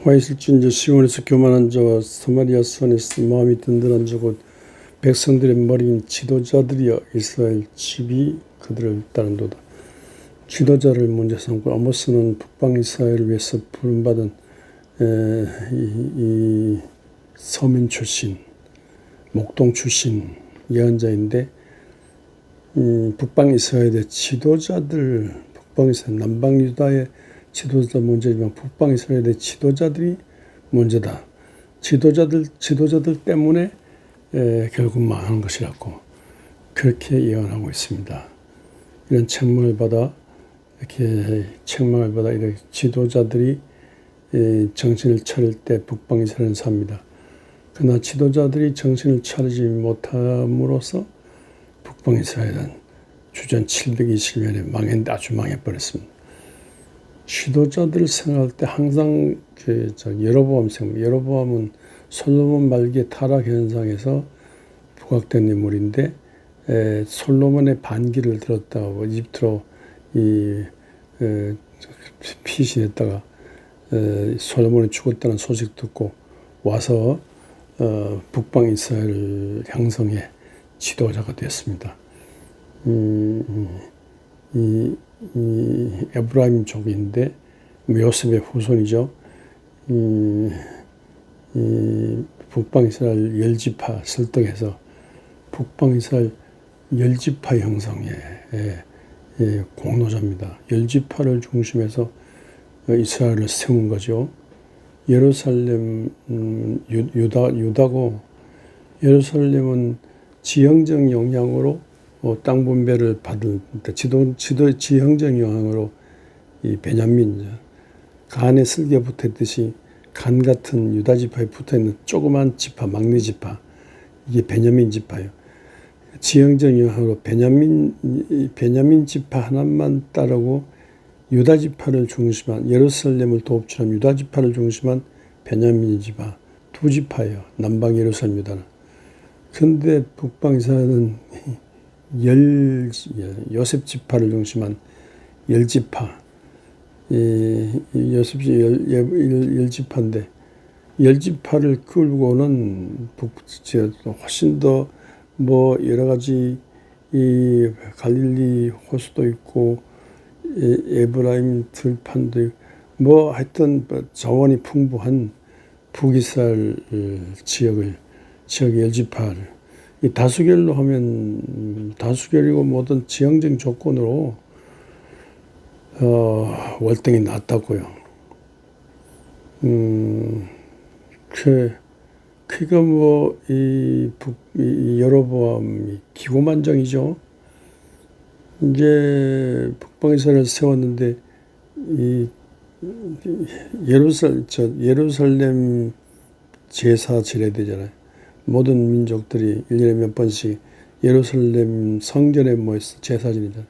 화 있을진저 시온에서 교만한 자와 사마리아 선에서 마음이 든든한 자고 백성들의 머리인 지도자들이여 이스라엘 집이 그들을 따른도다. 지도자를 문제 삼고 아모스는 북방 이스라엘을 위해서 부름받은 이 서민 출신, 목동 출신 예언자인데 북방 이스라엘의 지도자들, 북방 이스라엘 남방 유다의 지도자 문제지만 북방 이스라엘의 지도자들이 문제다. 지도자들 때문에 결국 망하는 것이라고 그렇게 예언하고 있습니다. 이런 책망을 받아 이렇게 지도자들이 정신을 차릴 때 북방 이스라엘은 삽니다. 그러나 지도자들이 정신을 차리지 못함으로써 북방 이스라엘은 주전 720년에 망했는데 아주 망해버렸습니다. 지도자들을 생각할 때 항상 여로보암은 솔로몬 말기의 타락 현상에서 부각된 인물인데 솔로몬의 반기를 들었다고 이집트로 피신했다가 솔로몬이 죽었다는 소식 듣고 와서 북방 이스라엘을 형성해 지도자가 되었습니다. 이 에브라임 족인데 요셉의 후손이죠. 북방 이스라엘 10지파 설득해서 북방 이스라엘 10지파 형성에 공로자입니다. 10지파를 중심해서 이스라엘을 세운 거죠. 예루살렘 유다고 예루살렘은 지형적 영향으로 땅 분배를 받은 지형적 영향으로 이 베냐민 간에 쓸개 붙었듯이 간 같은 유다 지파에 붙어있는 조그만 지파 막내 지파 이게 베냐민 지파예요. 지형적 영향으로 베냐민 지파 하나만 따르고 유다 지파를 중심한 예루살렘을 도읍처럼 유다 지파를 중심한 베냐민 지파 두 지파예요. 남방 예루살렘 유다는. 그런데 북방 이스라엘은 요셉 지파를 중심한 10지파 요셉이 10지파인데 10지파를 끌고는 훨씬 더 여러 가지 이 갈릴리 호수도 있고 에브라임 들판도 있고 하여튼 자원이 풍부한 북이스라엘 지역의 10지파를 이 다수결로 하면 다수결이고 모든 지형적 조건으로 월등히 낫다고요. 그가 이 여로보암이 기고만장이죠. 이제 북방 이스라엘을 세웠는데 이 예루살렘 제사 지내되잖아요. 모든 민족들이 1년에 몇 번씩 예루살렘 성전에 모여서 제사 지내잖아요.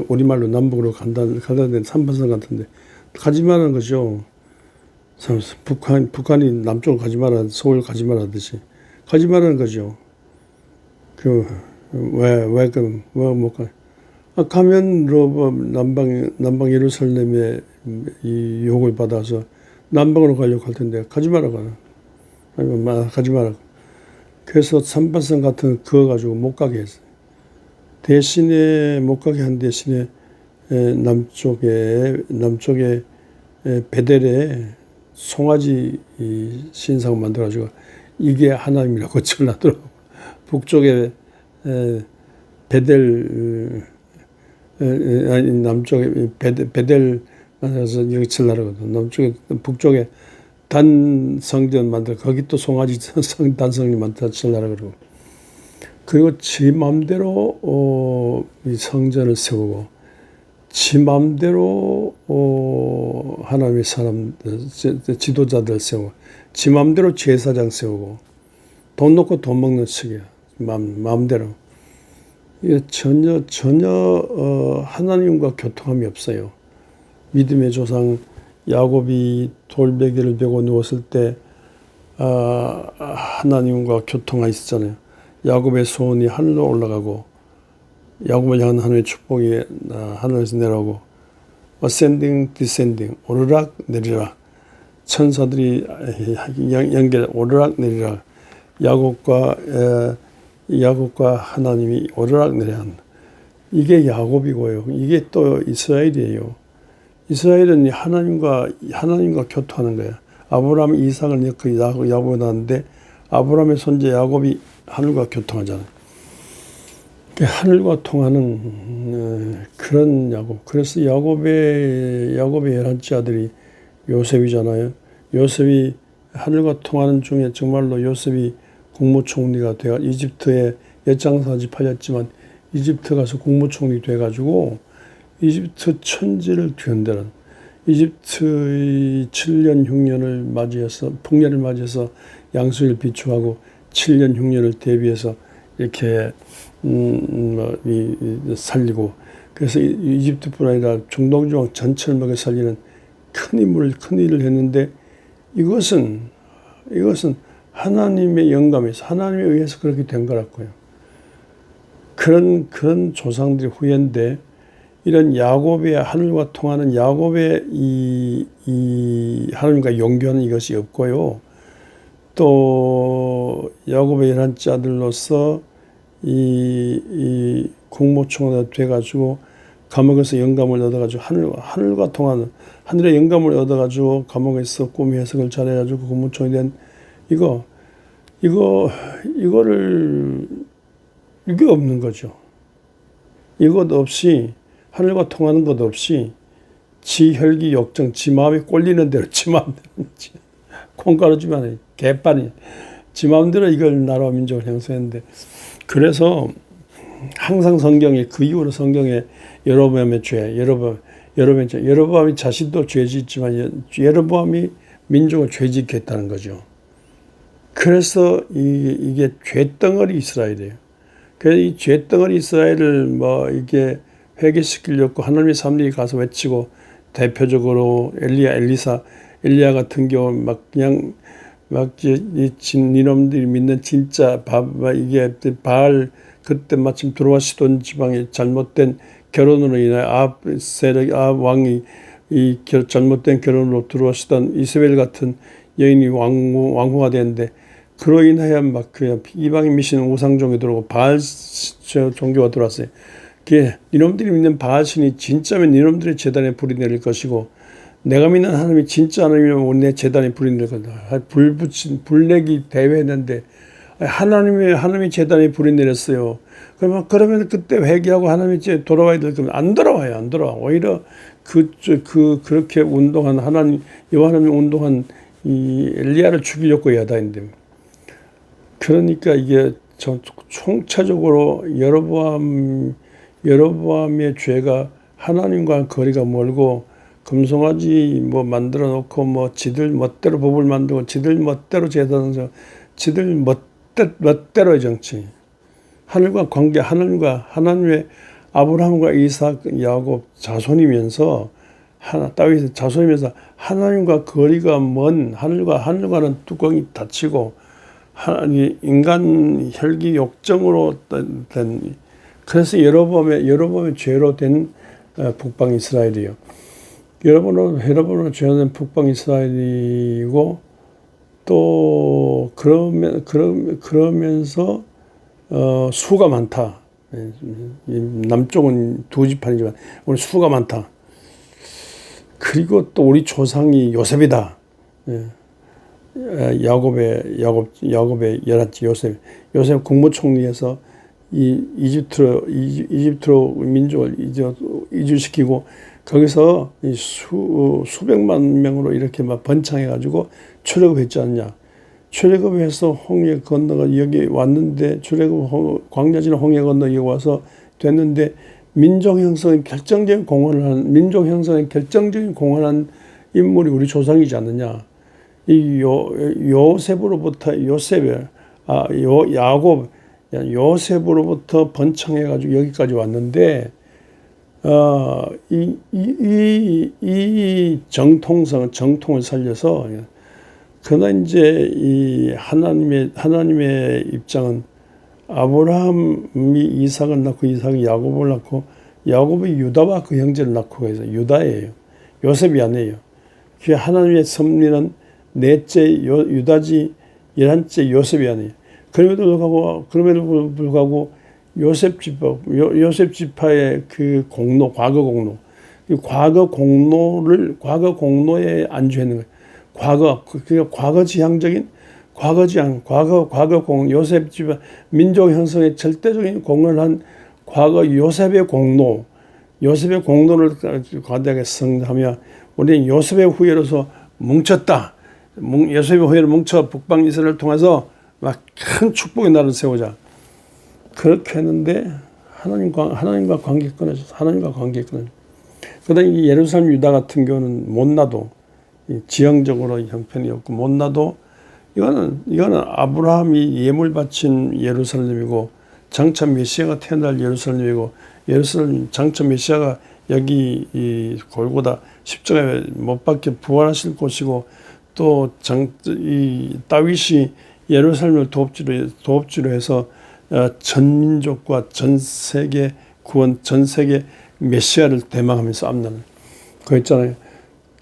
우리말로 남북으로 간다는 3번선 같은데 가지 말라는 거죠. 북한이 남쪽으로 가지 마라, 서울 가지 마라 하듯이 가지 말라는 거죠. 왜 못 가? 가면 남방 예루살렘에 이 욕을 받아서 남방으로 가려고 할 텐데 가지 말라고. 가지 마라. 그래서 3번선 같은 거 그어가지고 못 가게 했어요. 대신에 못 가게 한 대신에 남쪽에 베델에 송아지 신상을 만들어가지고 이게 하나님이라고 전하더라고. 북쪽에 남쪽에 베델 만들어서 여기 전하거든. 남쪽에 북쪽에 단 성전 만들어 거기 또 송아지 단성전 만들어 전하라 그러고. 그리고 지 맘대로 이 성전을 세우고 지 맘대로 하나님의 지도자들 세우고 지 맘대로 제사장 세우고 돈 놓고 돈 먹는 식이야. 마음대로. 이게 전혀 하나님과 교통함이 없어요. 믿음의 조상 야곱이 돌베개를 베고 누웠을 때 하나님과 교통하 있었잖아요. 야곱의 소원이 하늘로 올라가고 야곱을 향한 하나님의 축복이 하늘에서 내려오고 ascending, descending, 오르락 내리락, 천사들이 연결 오르락 내리락, 야곱과 하나님이 오르락 내리락. 이게 야곱이고요. 이게 또 이스라엘이에요. 이스라엘은 하나님과 교토하는 거예요. 아브라함, 이삭을 낳고 야곱을 낳았는데 아브라함의 손자 야곱이 하늘과 교통하잖아요. 하늘과 통하는 그런 야곱. 그래서 야곱의 11째 아들이 요셉이잖아요. 요셉이 하늘과 통하는 중에 정말로 요셉이 국무총리가 돼가 이집트에 엿장사지 팔렸지만 이집트 가서 국무총리 돼가지고 이집트 천지를 뒤흔드는 이집트의 7년 흉년을 맞이해서 풍년을 맞이해서 양수를 비추하고 7년 흉년을 대비해서 이렇게 살리고 그래서 이집트뿐 아니라 중동지방 전체를 먹여 살리는 큰 일을 했는데 이것은 하나님의 영감에서 하나님에 의해서 그렇게 된 거라고요. 그런 조상들이 후예인데 이런 야곱의 하늘과 통하는 야곱의 이 하나님과 연결하는 이것이 없고요. 또 야곱의 11째 아들로서 이 국무총리가 돼가지고 감옥에서 영감을 얻어가지고 하늘과 통하는 하늘의 영감을 얻어가지고 감옥에서 꿈의 해석을 잘해가지고 국무총리 된 이게 없는 거죠. 이것 없이 하늘과 통하는 것 없이 지 혈기 욕정, 지 마음에 꼴리는 대로 지 마음대로 콩가루지만 개판이 지 마음대로 이걸 나라와 민족을 형성했는데 그래서 항상 성경에 그 이후로 성경에 여로보암의 죄, 여로보암이 자신도 죄짓지만 여로보암이 민족을 죄짓게 했다는 거죠. 그래서 이게 죄덩어리 이스라엘이에요. 그래서 이 죄덩어리 이스라엘을 이게 회개시키려고 하나님의 사람들이 가서 외치고 대표적으로 엘리야 같은 경우 니놈들이 믿는 진짜 이게 바알 그때 마침 드로아시돈 지방에 잘못된 결혼으로 인하여 아합 왕이 이 잘못된 결혼으로 드로아시돈 이세벨 같은 여인이 왕후가 되는데 그로 인하여 그냥 이방인 미신 우상종이 들어오고 바알 종교가 들어왔어요. 그게 니놈들이 믿는 바알신이 진짜면 니놈들의 재단에 불이 내릴 것이고 내가 믿는 하나님이 진짜 하나님이면 내 재단에 불이 내릴 거다. 불내기 대회했는데 하나님이 재단에 불이 내렸어요. 그러면 그때 회개하고 하나님이 돌아와야 될 거면 안 돌아와. 오히려 그렇게 운동한 여호와님이 운동한 이 엘리야를 죽이려고 야단인데. 그러니까 이게 총체적으로 여로보암의 죄가 하나님과 거리가 멀고 금송아지 만들어 놓고 지들 멋대로 법을 만들고 지들 멋대로 제단을 지들 멋대로의 정치 하늘과 관계 하나님의 아브라함과 이삭 야곱 자손이면서 다윗의 자손이면서 하나님과 거리가 먼 하늘과는 뚜껑이 닫히고 인간 혈기 욕정으로 된 그래서 여로보암의 죄로 된 북방 이스라엘이요. 여러분으로 죄는 북방 이스라엘이고 또 그러면서 수가 많다. 남쪽은 두 지파이지만 우리 수가 많다. 그리고 또 우리 조상이 요셉이다. 야곱의 11째 요셉 국무총리에서 이집트로 민족을 이주시키고 거기서 수백만 명으로 이렇게 번창해가지고 출애굽했지 않냐. 출애굽해서 홍해 건너가 여기 왔는데 광야 지나 홍해 건너 여기 와서 됐는데 민족 형성에 결정적인 공헌을 한 인물이 우리 조상이지 않느냐. 이 요셉으로부터 번창해가지고 여기까지 왔는데 이 정통을 살려서 그러나 이제 이 하나님의 입장은 아브라함이 이삭을 낳고 이삭이 야곱을 낳고 야곱이 유다와 그 형제를 낳고 해서 유다예요. 요셉이 아니에요. 그 하나님의 섭리는 넷째 유다지 11째 요셉이 아니에요. 그럼에도 불구하고 요셉 지파의 그 공로, 과거 공로, 과거 공로에 안주했는 거예요. 과거 지향적인 요셉 지파 민족 형성의 절대적인 공헌을 한 과거 요셉의 공로를 과대하게 성하며 우리는 요셉의 후예로서 뭉쳤다. 요셉의 후예로 뭉쳐 북방 이스라엘을 통해서 막 큰 축복의 나라를 세우자. 그렇게 했는데 하나님과 관계 끊어졌어. 그다음에 예루살렘 유다 같은 경우는 못 놔도 지형적으로 형편이 없고 못 놔도 이거는 아브라함이 예물 바친 예루살렘이고 장차 메시아가 태어날 예루살렘이고 예루살렘 장차 메시아가 여기 이 골고다 십자가에 못 박혀 부활하실 곳이고 또 이 다윗이 예루살렘을 도읍지로 해서 전 민족과 전 세계 구원, 전 세계 메시아를 대망하면서 앞나는 거 있잖아요.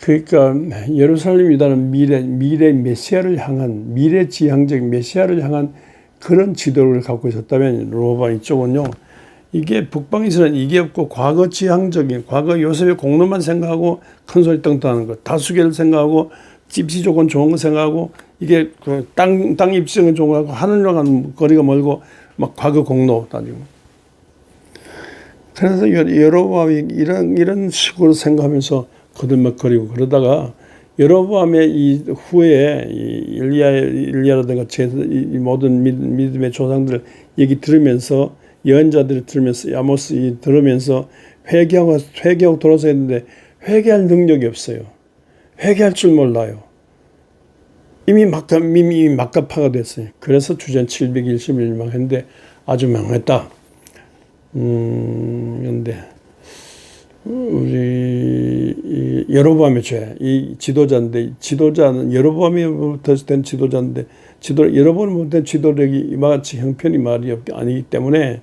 그러니까 예루살렘 유다는 미래 메시아를 향한 미래지향적인 메시아를 향한 그런 지도를 갖고 있었다면 로반 이쪽은요. 이게 북방 이스라엘 이게 없고 과거 지향적인 과거 요셉의 공로만 생각하고 큰소리 떵떵하는 것, 다수결을 생각하고 입지 조건 좋은 거 생각하고 이게 그 땅 입지는 좋은 거 하고 하늘과 거리가 멀고 막 과거 공로 따지고. 그래서 여로보암이 이런 식으로 생각하면서 거들먹거리고 그러다가 여로보암의 이 후에 이 일리야라든가 이 모든 믿음의 조상들 얘기 들으면서 예언자들을 들으면서 아모스 들으면서 회개하고 돌아서 했는데 회개할 능력이 없어요. 회개할 줄 몰라요. 이미 막가파가 됐어요. 그래서 주전 721일 망했는데 아주 망했다. 그런데 우리 여로보암의 죄, 이 지도자는 여로보암부터 된 지도자인데 여로보암부터 된 지도력이 이마치 형편이 아니기 때문에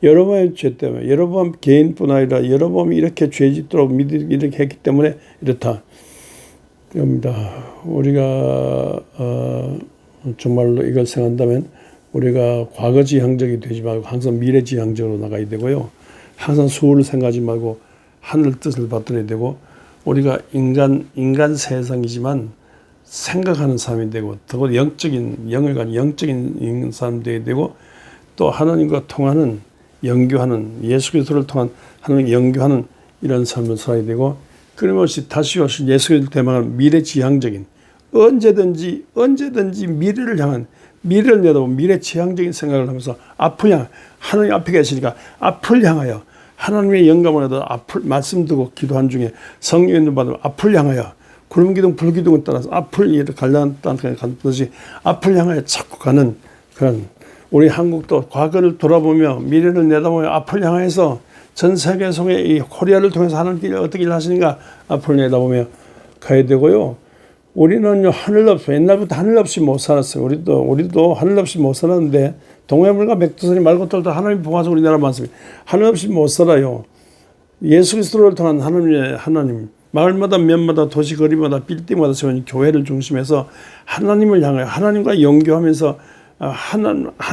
여로보암의 죄 때문에 여로보암 개인뿐 아니라 여로보암이 이렇게 죄짓도록 이렇게 했기 때문에 이렇다. 그럽니다. 우리가 정말로 이걸 생각한다면 우리가 과거지향적이 되지 말고 항상 미래지향적으로 나가야 되고요. 항상 수를 생각하지 말고 하늘 뜻을 받들어야 되고 우리가 인간 세상이지만 생각하는 사람이 되고 더 영을 가진 영적인 사람이 되어야 되고 또 하나님과 통하는 영교하는 예수 그리스도를 통한 하나님과 영교하는 이런 삶을 살아야 되고 끊임없이 다시 오실 예수 그리스도를 대망하는 미래지향적인 언제든지 미래를 향한 미래를 내다보고 미래지향적인 생각을 하면서 앞을 향해 하나님 앞에 계시니까 앞을 향하여 하나님의 영감을 얻어 앞을 말씀 듣고 기도한 중에 성령을 받으면 앞을 향하여 구름기둥 불기둥을 따라서 앞을 갈라듯이 앞을 향하여 자꾸 가는 그런 우리 한국도 과거를 돌아보며 미래를 내다보며 앞을 향해서 전 세계 속에 이 코리아를 통해서 하나님께서 어떻게 일하시는가 앞을 내다보며 가야 되고요. 우리는요 하늘 없이 옛날부터 하늘 없이 못 살았어요. 우리도 하늘 없이 못 살았는데 동해물과 백두산이 말고 또 하나님 보아서 우리나라 많습니다. 하늘 없이 못 살아요. 예수 그리스도를 통한 하나님 마을마다 면마다 도시 거리마다 빌딩마다 세운 교회를 중심해서 하나님을 향하여 하나님과 연교하면서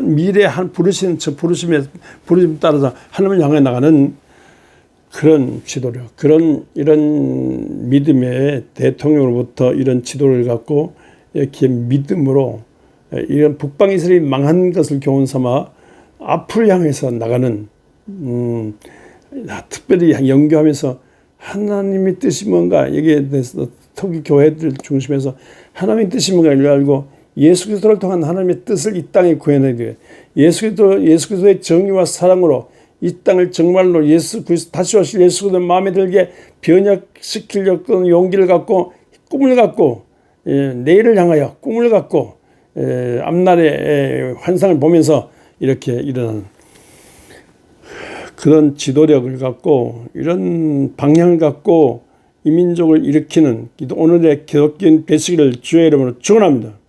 미래 부르심 따라서 하나님을 향해 나가는 그런 지도력, 이런 믿음의 대통령으로부터 이런 지도를 갖고 이렇게 믿음으로 이런 북방 이스라엘이 망한 것을 교훈 삼아 앞을 향해서 나가는 특별히 연구하면서 하나님의 뜻이 뭔가 여기에 대해서 특히 교회들 중심에서 하나님의 뜻이 뭔가를 알고 예수 그리스도를 통한 하나님의 뜻을 이 땅에 구해내야 돼요. 예수 그리스도의 정의와 사랑으로 이 땅을 정말로 다시 오실 예수 그리스도 마음에 들게 변혁시키려고 용기를 갖고 꿈을 갖고 내일을 향하여 꿈을 갖고 앞날의 환상을 보면서 이렇게 일어나는 그런 지도력을 갖고 이런 방향을 갖고 이 민족을 일으키는 오늘의 기독교인 배수기를 주의 이름으로 축원합니다.